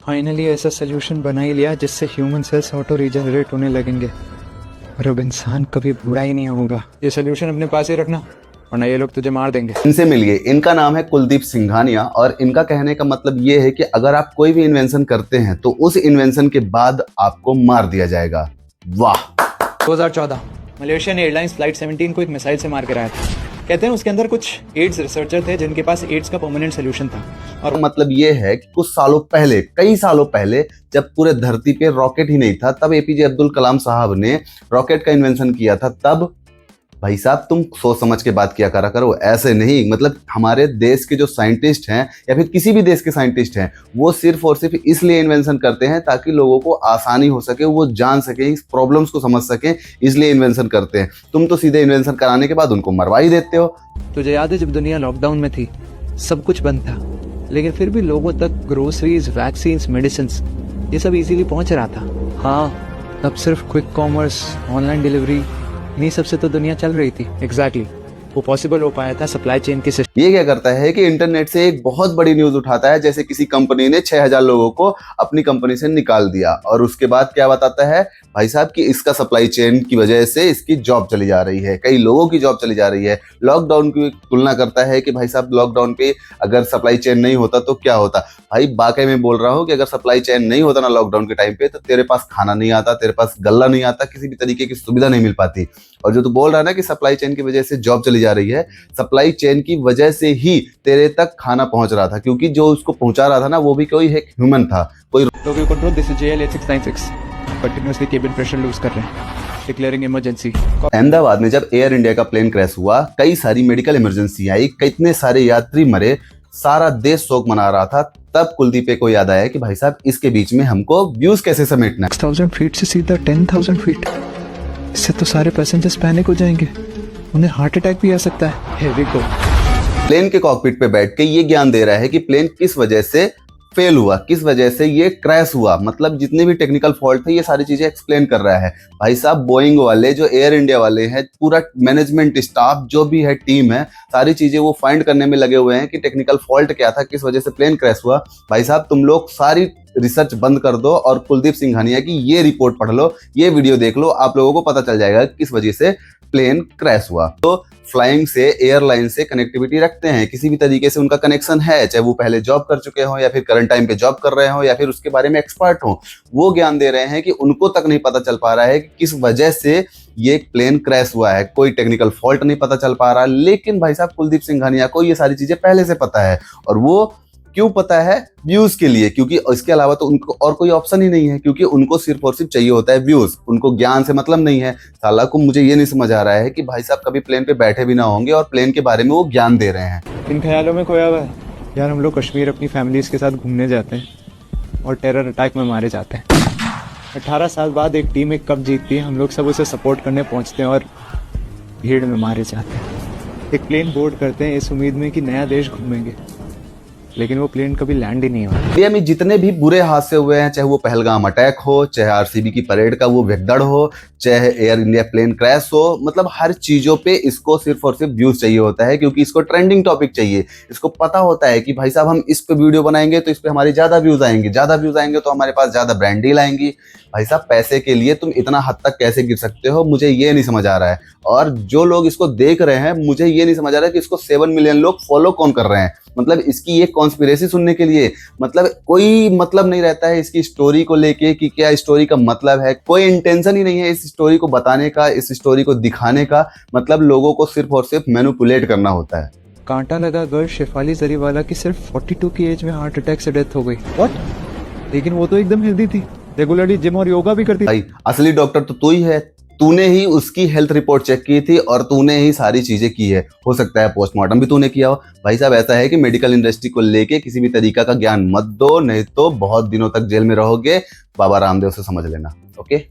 Finally ऐसा solution बना ही लिया जिससे ह्यूमन सेल्स ऑटो रीजनरेट होने लगेंगे और अब इंसान कभी बुरा ही नहीं होगा। ये सोल्यूशन अपने पास ही रखना वरना ये लोग तुझे मार देंगे। इनसे मिलिए, इनका नाम है कुलदीप सिंघानिया और इनका कहने का मतलब ये है कि अगर आप कोई भी इन्वेंशन करते हैं तो उस इन्वेंशन के बाद आपको मार दिया जाएगा। वाह। 2014 मलेशियन एयरलाइंस फ्लाइट 17 को एक मिसाइल से मार गिराया था। कहते हैं उसके अंदर कुछ एड्स रिसर्चर थे जिनके पास एड्स का परमानेंट सोल्यूशन था। और मतलब ये है कि कुछ सालों पहले, कई सालों पहले, जब पूरे धरती पे रॉकेट ही नहीं था, तब एपीजे अब्दुल कलाम साहब ने रॉकेट का इन्वेंशन किया था। तब भाई साहब तुम सोच समझ के बात किया करा करो, ऐसे नहीं। मतलब हमारे देश के जो साइंटिस्ट हैं या फिर किसी भी देश के साइंटिस्ट हैं, वो सिर्फ और सिर्फ इसलिए इन्वेंशन करते हैं ताकि लोगों को आसानी हो सके, वो जान सके, इस प्रॉब्लम्स को समझ सके, इसलिए इन्वेंशन करते हैं। तुम तो सीधे इन्वेंशन कराने के बाद उनको मरवा ही देते हो। तुझे याद है जब दुनिया लॉकडाउन में थी, सब कुछ बंद था, लेकिन फिर भी लोगों तक ग्रोसरीज, वैक्सीन, मेडिसिन ये सब इजीली पहुंच रहा था। हाँ, तब सिर्फ क्विक कॉमर्स, ऑनलाइन डिलीवरी, इन्हीं सबसे तो दुनिया चल रही थी। एग्जैक्टली वो पॉसिबल हो पाया था सप्लाई चेन के सिस्टम। ये क्या करता है कि इंटरनेट से एक बहुत बड़ी न्यूज उठाता है, जैसे किसी कंपनी ने 6000 लोगों को अपनी कंपनी से निकाल दिया और उसके बाद क्या बताता है भाई साहब कि इसका सप्लाई चेन की वजह से इसकी जॉब चली जा रही है, कई लोगों की जॉब चली जा रही है। लॉकडाउन की तुलना करता है कि भाई साहब लॉकडाउन पे अगर सप्लाई चेन नहीं होता तो क्या होता। भाई वाकई में बोल रहा हूँ कि अगर सप्लाई चेन नहीं होता ना लॉकडाउन के टाइम पे, तो तेरे पास खाना नहीं आता, तेरे पास गल्ला नहीं आता, किसी भी तरीके की सुविधा नहीं मिल पाती। और जो तू बोल रहा है ना कि सप्लाई चेन की वजह से जॉब चली जा रही है, सप्लाई चेन की वजह से ही तेरे तक खाना पहुंच रहा था, क्योंकि जो उसको पहुंचा रहा था ना वो भी कोई एक ह्यूमन था, कोई। Control this is JL 8696 continuously cabin pressure lose कर रहे हैं, डिक्लेयरिंग इमरजेंसी। अहमदाबाद में जब एयर इंडिया का प्लेन क्रैश हुआ, कई सारी मेडिकल इमरजेंसी आई, कितने सारे यात्री मरे, सारा देश शोक मना रहा था। तब कुलदीप को याद आया कि भाई साहब इसके बीच में हमको व्यूज कैसे समेटना है। 6000 फीट से सीधा 10,000 फीट, इससे तो सारे पैसेंजर्स पैनिक हो जाएंगे, उन्हें हार्ट अटैक भी आ सकता है। Here we go। प्लेन के कॉकपिट पे बैठ के ये ज्ञान दे रहा है कि प्लेन किस वजह से फेल हुआ, किस वजह से ये क्रैश हुआ, मतलब जितने भी टेक्निकल फॉल्ट थे ये सारी चीजें एक्सप्लेन कर रहा है। भाई साहब बोइंग वाले, जो एयर इंडिया वाले हैं, पूरा मैनेजमेंट स्टाफ जो भी है, टीम है, सारी चीजें वो फाइंड करने में लगे हुए हैं कि टेक्निकल फॉल्ट क्या था, किस वजह से प्लेन क्रैश हुआ। भाई साहब तुम लोग सारी रिसर्च बंद कर दो और कुलदीप सिंघानिया की ये रिपोर्ट पढ़ लो, ये वीडियो देख लो, आप लोगों को पता चल जाएगा किस वजह से प्लेन क्रैश हुआ। तो फ्लाइंग से, एयरलाइन से कनेक्टिविटी रखते हैं, किसी भी तरीके से उनका कनेक्शन है, चाहे वो पहले जॉब कर चुके हो या फिर करंट टाइम पे जॉब कर रहे हो या फिर उसके बारे में एक्सपर्ट हो, वो ज्ञान दे रहे हैं कि उनको तक नहीं पता चल पा रहा है कि किस वजह से ये प्लेन क्रैश हुआ है, कोई टेक्निकल फॉल्ट नहीं पता चल पा रहा। लेकिन भाई साहब कुलदीप सिंघानिया को ये सारी चीजें पहले से पता है, और वो क्यों पता है? व्यूज के लिए, क्योंकि इसके अलावा तो उनको और कोई ऑप्शन ही नहीं है, क्योंकि उनको सिर्फ और सिर्फ चाहिए होता है व्यूज, उनको ज्ञान से मतलब नहीं है। साला को मुझे ये नहीं समझ आ रहा है कि भाई साहब कभी प्लेन पे बैठे भी ना होंगे और प्लेन के बारे में वो ज्ञान दे रहे हैं। इन ख्यालों में खोया हुआ है यार। हम लोग कश्मीर अपनी फैमिलीज के साथ घूमने जाते हैं और टेरर अटैक में मारे जाते हैं। 18 साल बाद एक टीम एक कप जीतती है, हम लोग सब उसे सपोर्ट करने पहुंचते हैं और भीड़ में मारे जाते हैं। एक प्लेन बोर्ड करते हैं इस उम्मीद में कि नया देश घूमेंगे, लेकिन वो प्लेन कभी लैंड ही नहीं हुआ। इंडिया में जितने भी बुरे हादसे हुए हैं, चाहे वो पहलगाम अटैक हो, चाहे आरसीबी की परेड का वो भगदड़ हो, चाहे एयर इंडिया प्लेन क्रैश हो, मतलब हर चीजों पे इसको सिर्फ और सिर्फ व्यूज चाहिए होता है, क्योंकि इसको ट्रेंडिंग टॉपिक चाहिए। इसको पता होता है कि भाई साहब हम इस पे वीडियो बनाएंगे तो इस पे हमारे ज्यादा व्यूज आएंगे, ज्यादा व्यूज आएंगे तो हमारे पास ज्यादा ब्रांड डील आएंगी। भाई साहब पैसे के लिए तुम इतना हद तक कैसे गिर सकते हो, मुझे ये नहीं समझ आ रहा है। और जो लोग इसको देख रहे हैं, मुझे ये नहीं समझ आ रहा है कि इसको 7 मिलियन लोग फॉलो कौन कर रहे हैं। मतलब इसकी ये कॉन्स्पिरेसी सुनने के लिए, मतलब कोई मतलब नहीं रहता है इसकी स्टोरी को लेके कि क्या स्टोरी का मतलब है। कोई इंटेंशन ही नहीं है इस स्टोरी को बताने का, इस स्टोरी को दिखाने का। मतलब लोगों को सिर्फ और सिर्फ मैनिपुलेट करना होता है। कांटा लगा गर्ल शेफाली जरीवाला की सिर्फ 42 की एज में हार्ट अटैक से डेथ हो गई। व्हाट? लेकिन वो तो एकदम हेल्दी थी, रेगुलरली जिम और योगा भी करती थी। भाई असली डॉक्टर तो तू ही है, तूने ही उसकी हेल्थ रिपोर्ट चेक की थी और तूने ही सारी चीजें की है। हो सकता है पोस्टमार्टम भी तूने किया हो। भाई साहब ऐसा है कि मेडिकल इंडस्ट्री को लेके किसी भी तरीका का ज्ञान मत दो, नहीं तो बहुत दिनों तक जेल में रहोगे। बाबा रामदेव से समझ लेना, ओके?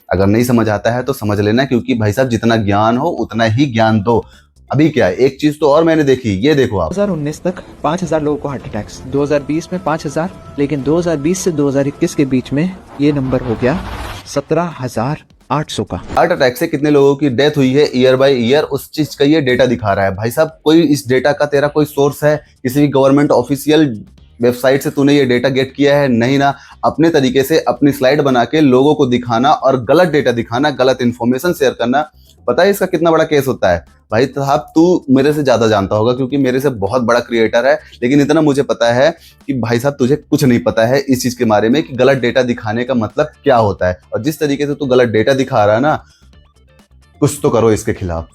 अगर नहीं समझ आता है तो समझ लेना, क्योंकि भाई साहब जितना ज्ञान हो उतना ही ज्ञान दो। अभी क्या है, एक चीज तो और मैंने देखी, ये देखो आप। 2019 तक 5000 लोगों को हार्ट अटैक्स, 2020 में 5000, लेकिन 2020 से 2021 के बीच में ये नंबर हो गया 17,800 का। हार्ट अटैक से कितने लोगों की डेथ हुई है ईयर बाय ईयर, उस चीज का ये डेटा दिखा रहा है। भाई साहब कोई इस डेटा का तेरा कोई सोर्स है, किसी भी गवर्नमेंट ऑफिशियल वेबसाइट से तूने ये डेटा गेट किया है, नहीं ना। अपने तरीके से अपनी स्लाइड बना के लोगों को दिखाना और गलत डेटा दिखाना, गलत इन्फॉर्मेशन शेयर करना, पता है इसका कितना बड़ा केस होता है। भाई साहब तू मेरे से ज्यादा जानता होगा क्योंकि मेरे से बहुत बड़ा क्रिएटर है, लेकिन इतना मुझे पता है कि भाई साहब तुझे कुछ नहीं पता है इस चीज के बारे में कि गलत डेटा दिखाने का मतलब क्या होता है। और जिस तरीके से तू गलत डेटा दिखा रहा है ना, कुछ तो करो इसके खिलाफ।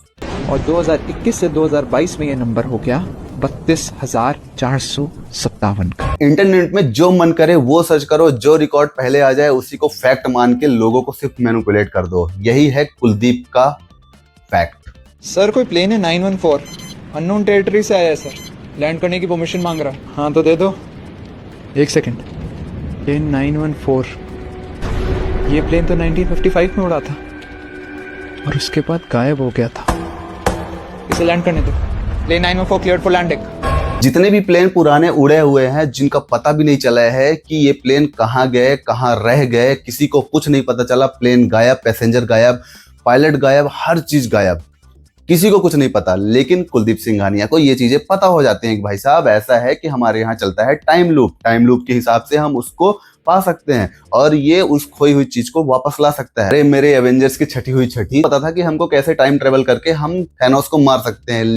और 2021 से 2022 में ये नंबर हो गया 32,457 का। इंटरनेट में जो मन करे वो सर्च करो, जो रिकॉर्ड पहले आ जाए उसी को फैक्ट मान के लोगों को सिर्फ मैनिपुलेट कर दो। यही है कुलदीप का फैक्ट। सर कोई प्लेन है 914 अननोन टेरिटरी से आया है सर, लैंड करने की परमिशन मांग रहा है। हाँ तो दे दो। एक सेकंड, प्लेन 914, ये प्लेन तो 1955 में उड़ा था और उसके बाद गायब हो गया था। इसे लैंड करने दो। Plane 914 clear for landing. जितने भी प्लेन पुराने उड़े हुए हैं जिनका पता भी नहीं चला है कि ये प्लेन कहाँ गए, कहाँ रह गए, किसी को कुछ नहीं पता चला, प्लेन गायब, पैसेंजर गायब, पायलट गायब, हर चीज गायब, किसी को कुछ नहीं पता। लेकिन कुलदीप सिंघानिया को ये चीजें पता हो जाती हैं कि भाई साहब ऐसा है कि हमारे यहाँ चलता है टाइम लूप, टाइम लूप के हिसाब से हम उसको पा सकते हैं और ये उस खोई हुई चीज को वापस ला सकता है। अरे मेरे एवेंजर्स की छठी हुई छठी, पता था कि हमको कैसे टाइम ट्रेवल करके हम थैनोस को मार सकते हैं।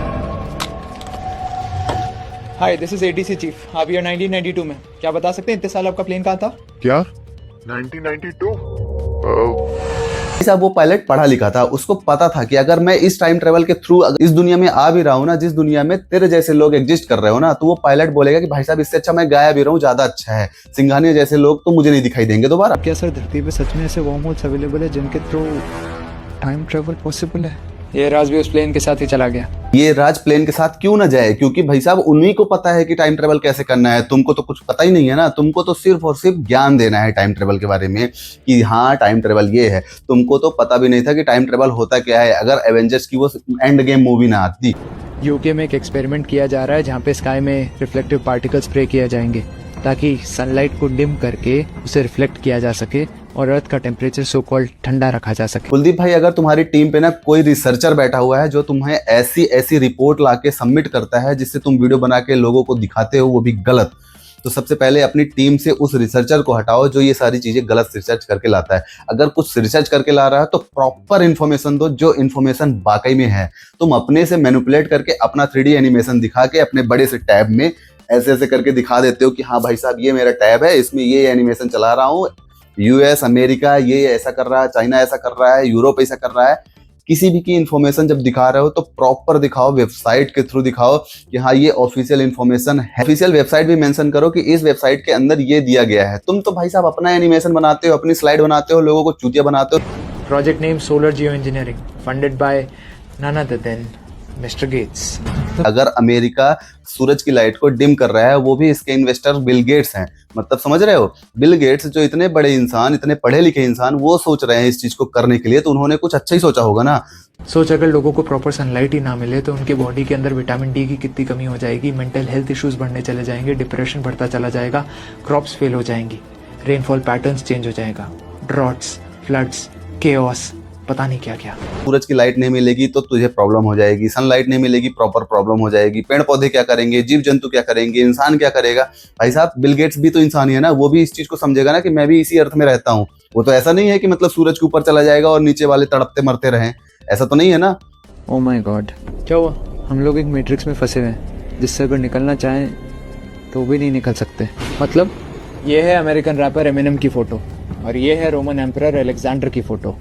Hi this is ADC chief, आप ईयर 1992 में, क्या बता सकते हैं इतने साल आपका प्लेन कहाँ था? क्या 1992? साहब वो पायलट पढ़ा लिखा था, उसको पता था कि अगर मैं इस टाइम ट्रेवल के थ्रू इस दुनिया में आ भी रहा हूँ ना, जिस दुनिया में तेरे जैसे लोग एग्जिस्ट कर रहे हो ना, तो वो पायलट बोलेगा कि भाई साहब इससे अच्छा मैं गायब ही रहूं, ज्यादा अच्छा है। सिंघानिया जैसे लोग तो मुझे नहीं दिखाई देंगे दोबारा। क्या सर धरती पे सच में ऐसे वर्म होल्स अवेलेबल है जिनके थ्रू टाइम ट्रेवल पॉसिबल है? ये राज भी उस प्लेन के साथ ही चला गया। ये राज प्लेन के साथ क्यों ना जाए? क्योंकि भाई साहब उन्हीं को पता है कि टाइम ट्रेवल कैसे करना है। तुमको तो कुछ पता ही नहीं है ना, तुमको तो सिर्फ और सिर्फ ज्ञान देना है टाइम ट्रेवल के बारे में कि हाँ टाइम ट्रेवल ये है। तुमको तो पता भी नहीं था कि टाइम ट्रेवल होता क्या है अगर एवेंजर्स की वो एंड गेम मूवी ना आती। यूके में एक एक्सपेरिमेंट किया जा रहा है जहाँ पे स्काई में रिफ्लेक्टिव पार्टिकल्स स्प्रे किए जाएंगे ताकि सनलाइट को डिम करके उसे रिफ्लेक्ट किया जा सके और अर्थ का टेम्परेचर सो कॉल्ड ठंडा रखा जा सके। कुलदीप भाई अगर तुम्हारी टीम पे ना कोई रिसर्चर बैठा हुआ है जो तुम्हें ऐसी ऐसी रिपोर्ट लाके सबमिट करता है जिससे तुम वीडियो बना के लोगों को दिखाते हो वो भी गलत, तो सबसे पहले अपनी टीम से उस रिसर्चर को हटाओ जो ये सारी चीजें गलत रिसर्च करके लाता है। अगर कुछ रिसर्च करके ला रहा है तो प्रॉपर इन्फॉर्मेशन दो, जो इन्फॉर्मेशन वाकई में है। तुम अपने से मैनिपुलेट करके अपना 3D एनिमेशन दिखा के अपने बड़े से टैब में ऐसे ऐसे करके दिखा देते हो कि हाँ भाई साहब ये मेरा टैब है, इसमें ये एनिमेशन चला रहा हूँ, यूएस अमेरिका ये ऐसा कर रहा है, चाइना ऐसा कर रहा है, यूरोप ऐसा कर रहा है। किसी भी की इन्फॉर्मेशन जब दिखा रहे हो तो प्रॉपर दिखाओ, वेबसाइट के थ्रू दिखाओ कि हाँ ये ऑफिशियल इन्फॉर्मेशन है। ऑफिशियल वेबसाइट भी मेंशन करो कि इस वेबसाइट के अंदर ये दिया गया है। तुम तो भाई साहब अपना एनिमेशन बनाते हो, अपनी स्लाइड बनाते हो, लोगों को चूतिया बनाते हो। Project name solar geo engineering funded by none other than mister Gates. अगर अमेरिका सूरज की लाइट को डिम कर रहा है वो भी इसके इन्वेस्टर बिल गेट्स हैं। मतलब समझ रहे हो, बिल गेट्स जो इतने बड़े इंसान, इतने पढ़े लिखे इंसान, वो सोच रहे हैं इस चीज को करने के लिए, तो उन्होंने कुछ अच्छा ही सोचा होगा ना। सोच अगर लोगों को प्रॉपर सनलाइट ही ना मिले तो उनके बॉडी के अंदर विटामिन डी की कितनी कमी हो जाएगी, मेंटल हेल्थ इश्यूज बढ़ने चले जाएंगे, डिप्रेशन बढ़ता चला जाएगा, क्रॉप्स फेल हो जाएंगी, रेनफॉल पैटर्न्स चेंज हो जाएगा, ड्रॉट्स, फ्लड्स, केओस, पता नहीं क्या क्या। सूरज की लाइट नहीं मिलेगी तो तुझे प्रॉब्लम हो जाएगी, सनलाइट नहीं मिलेगी प्रॉपर प्रॉब्लम हो जाएगी, पेड़ पौधे क्या करेंगे, जीव जंतु क्या करेंगे, इंसान क्या करेगा। भाई साहब बिल गेट्स भी तो इंसान ही है ना, वो भी इस चीज को समझेगा ना कि मैं भी इसी अर्थ में रहता हूँ। वो तो ऐसा नहीं है कि मतलब सूरज के ऊपर चला जाएगा और नीचे वाले तड़पते मरते रहें, ऐसा तो नहीं है ना। ओ माय गॉड, क्या हुआ? हम लोग एक मैट्रिक्स में फंसे हुए हैं जिससे अगर निकलना चाहें तो भी नहीं निकल सकते। मतलब ये है अमेरिकन रैपर एमिनेम की फोटो और ये है रोमन एम्परर अलेक्जेंडर की फोटो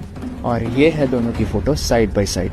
और ये है दोनों की फोटो साइड बाय साइड।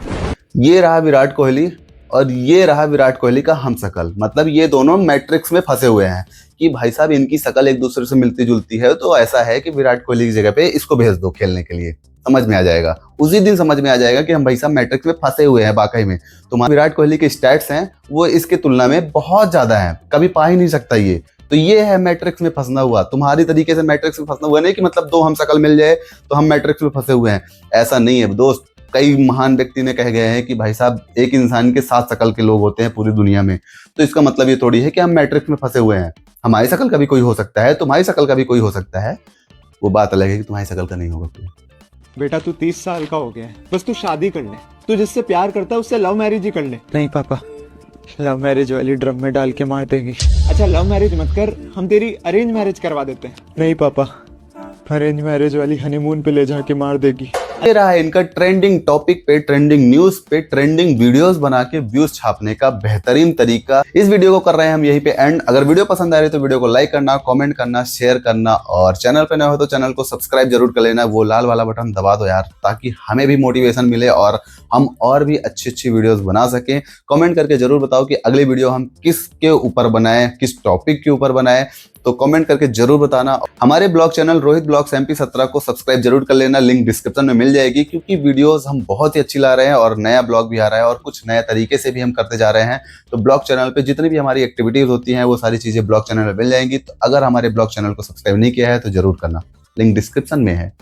ये रहा विराट कोहली और ये रहा विराट कोहली का हम शकल। मतलब ये दोनों मैट्रिक्स में फंसे हुए हैं कि भाई साहब इनकी शकल एक दूसरे से मिलती जुलती है, तो ऐसा है कि विराट कोहली की जगह पे इसको भेज दो खेलने के लिए, समझ में आ जाएगा। उसी दिन समझ में आ जाएगा कि हम भाई साहब मैट्रिक्स में फंसे हुए हैं वाकई में। तो विराट कोहली के स्टैट्स हैं वो इसके तुलना में बहुत ज्यादा है, कभी पा ही नहीं सकता ये। तो ये है मैट्रिक्स में फंसना हुआ। तुम्हारी तरीके से मैट्रिक्स में फंसना हुआ नहीं कि मतलब दो हम शकल मिल जाए तो हम मैट्रिक्स में फंसे हुए हैं, ऐसा नहीं है दोस्त। कई महान व्यक्ति ने कह गए हैं कि भाई साहब एक इंसान के 7 शकल के लोग होते हैं पूरी दुनिया में, तो इसका मतलब ये थोड़ी है कि हम मैट्रिक्स में फंसे हुए हैं। हमारी शकल का भी कोई हो सकता है, तुम्हारी शकल का भी कोई हो सकता है, वो बात अलग है कि तुम्हारी शकल का नहीं होगा कोई। बेटा तू 30 साल का हो गया है, बस तू शादी कर ले, तू जिससे प्यार करता है उससे लव मैरिज ही कर ले। नहीं पापा, लव मैरिज वाली ड्रम में डाल के मार देगी। अच्छा अच्छा लव मैरिज मत कर, हम तेरी अरेंज मैरिज करवा देते हैं। नहीं पापा, अरेंज मैरिज वाली हनीमून पे ले जाके मार देगी। ये रहा इनका ट्रेंडिंग टॉपिक पे, ट्रेंडिंग न्यूज पे, ट्रेंडिंग वीडियोस बना के व्यूज छापने का बेहतरीन तरीका। इस वीडियो को कर रहे हैं हम यहीं पे एंड। अगर वीडियो पसंद आ रही है तो वीडियो को लाइक करना, कमेंट करना, शेयर करना और चैनल पे नए हो तो चैनल को सब्सक्राइब जरूर कर लेना। वो लाल वाला बटन दबा दो यार, ताकि हमें भी मोटिवेशन मिले और हम और भी अच्छी अच्छी वीडियोस बना सकें। कमेंट करके जरूर बताओ कि अगली वीडियो हम किसके ऊपर बनाएं, किस टॉपिक के ऊपर बनाएं, तो कमेंट करके जरूर बताना। हमारे blog channel Rohit blogs MP17 को सब्सक्राइब जरूर कर लेना, लिंक डिस्क्रिप्शन में मिल जाएगी, क्योंकि वीडियोस हम बहुत ही अच्छी ला रहे हैं और नया ब्लॉग भी आ रहा है और कुछ नए तरीके से भी हम करते जा रहे हैं। तो ब्लॉग चैनल पे जितनी भी हमारी एक्टिविटीज होती हैं वो सारी चीजें ब्लॉग चैनल में मिल जाएंगी। तो अगर हमारे ब्लॉग चैनल को सब्सक्राइब नहीं किया है तो जरूर करना, लिंक डिस्क्रिप्शन में है।